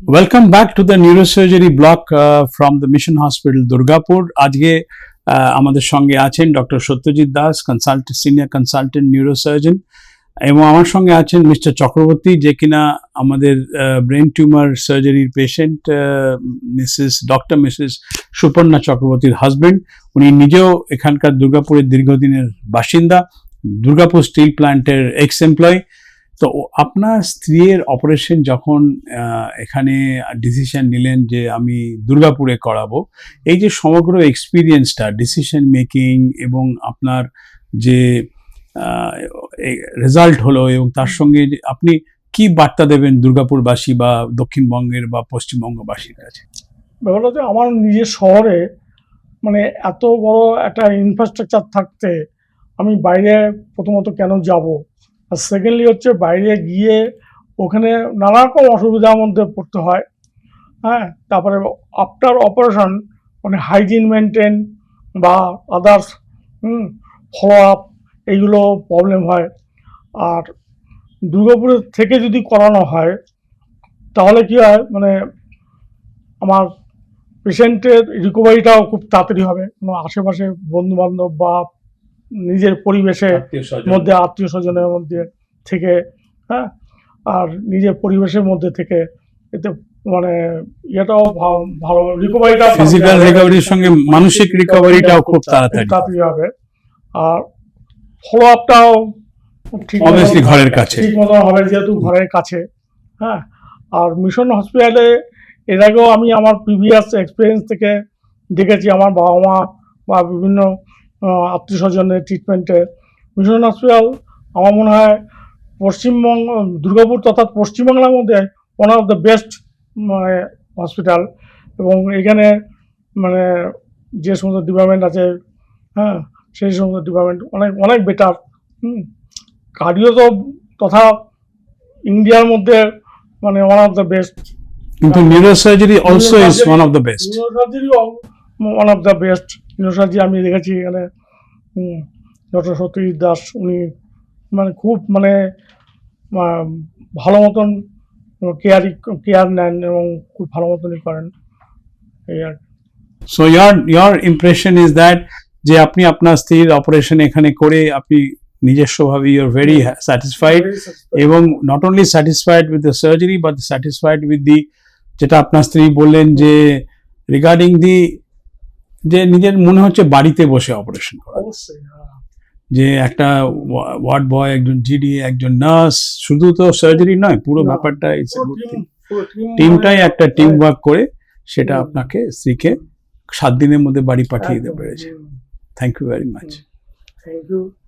Welcome back to the neurosurgery block from the Mission Hospital, Durgapur. আজকে আমাদের সঙ্গে আছেন doctor Satyajit Das, consultant, senior consultant neurosurgeon, এবং আমার সঙ্গে আছেন মিস্টার চক্রবর্তী, যে কিনা আমাদের ব্রেন টিউমার সার্জারির পেশেন্ট, মিসেস সুপর্ণা চক্রবর্তীর হাজবেন্ড। উনি নিজেও এখানকার দুর্গাপুরের দীর্ঘদিনের বাসিন্দা, দুর্গাপুর স্টিল প্ল্যান্টের এক্স এমপ্লয়ি। তো আপনার স্ত্রীর অপারেশন যখন এখানে ডিসিশন নিলেন যে আমি দুর্গাপুরে করাবো, এই যে সমগ্র এক্সপিরিয়েন্সটা, ডিসিশন মেকিং এবং আপনার যে রেজাল্ট হলো, এবং তার সঙ্গে আপনি কি বার্তা দেবেন দুর্গাপুরবাসী বা দক্ষিণবঙ্গের বা পশ্চিমবঙ্গবাসীর কাছে? ব্যাপারটা হচ্ছে, আমার নিজের শহরে মানে এত বড় একটা ইনফ্রাস্ট্রাকচার থাকতে আমি বাইরে প্রথমত কেন যাব, আর সেকেন্ডলি হচ্ছে বাইরে গিয়ে ওখানে নানা রকম অসুবিধার মধ্যে পড়তে হয়। হ্যাঁ, তারপরে আফটার অপারেশন মানে হাইজিন মেনটেন বা আদার্স ফলো আপ, এইগুলো প্রবলেম হয়। আর দুর্গাপুরের থেকে যদি করানো হয় তাহলে কি হয়, মানে আমার পেশেন্টের রিকভারিটাও খুব তাড়াতাড়ি হবে। কোনো আশেপাশে বন্ধুবান্ধব বা নিজের পরিবেশের মধ্যে, আত্মীয় স্বজনের মধ্যে থেকে, হ্যাঁ, আর নিজের পরিবেশের মধ্যে থেকে, এতে মানে ইয়েটাও ভালো, রিকভারিটা, ফিজিক্যাল রিকভারির সঙ্গে মানসিক রিকভারিটাও খুব তাড়াতাড়ি হবে। আর ফলো আপটাও ঠিক অবভিয়াসলি ঘরের কাছে ঠিক মতো হবে, যেহেতু ঘরের কাছে। হ্যাঁ, আর মিশন হসপিটালে এর আগেও আমি আমার প্রিভিয়াস এক্সপিরিয়েন্স থেকে দেখেছি, আমার বাবা মা বা বিভিন্ন আত্মীয় স্বজনের ট্রিটমেন্টে মিশন হসপিটাল আমার মনে হয় পশ্চিমবঙ্গ, দুর্গাপুর তথা পশ্চিমবাংলার মধ্যে ওয়ান অফ দ্য বেস্ট মানে হসপিটাল। এবং এখানে মানে যে সমস্ত ডিপার্টমেন্ট আছে, হ্যাঁ, সেই সমস্ত ডিপার্টমেন্ট অনেক অনেক বেটার। কার্ডিও তো তথা ইন্ডিয়ার মধ্যে মানে ওয়ান অফ দ্য বেস্ট। কিন্তু neurosurgery also is one of the best. Neurosurgery one of the best neurosurgery আমি দেখেছি এখানে। ডক্টর সত্যজিৎ দাস, উনি মানে খুব মানে ভালো মতন কেয়ার নেন এবং খুব ভালো মতনই করেন, এই আর। So your impression is that যে আপনি আপনার স্ত্রীর অপারেশন এখানে করে আপনি নিজস্বভাবে ইউ আর ভেরি স্যাটিসফাইড, এবং not only satisfied with the surgery but satisfied with the, যেটা আপনার স্ত্রী বললেন যে রিগার্ডিং দি, যে নিজের মনে হচ্ছে বাড়িতে বসে অপারেশন করা, যে একটা ওয়ার্ড বয়, একজন জিডি, একজন নার্স, শুধু তো সার্জারি নয়, পুরো ব্যাপারটা টিমটাই একটা টিম ওয়ার্ক করে সেটা আপনাকে স্ত্রীকে 7 দিনের মধ্যে বাড়ি পাঠিয়ে দিতে পেরেছে। Thank you very much. Thank you.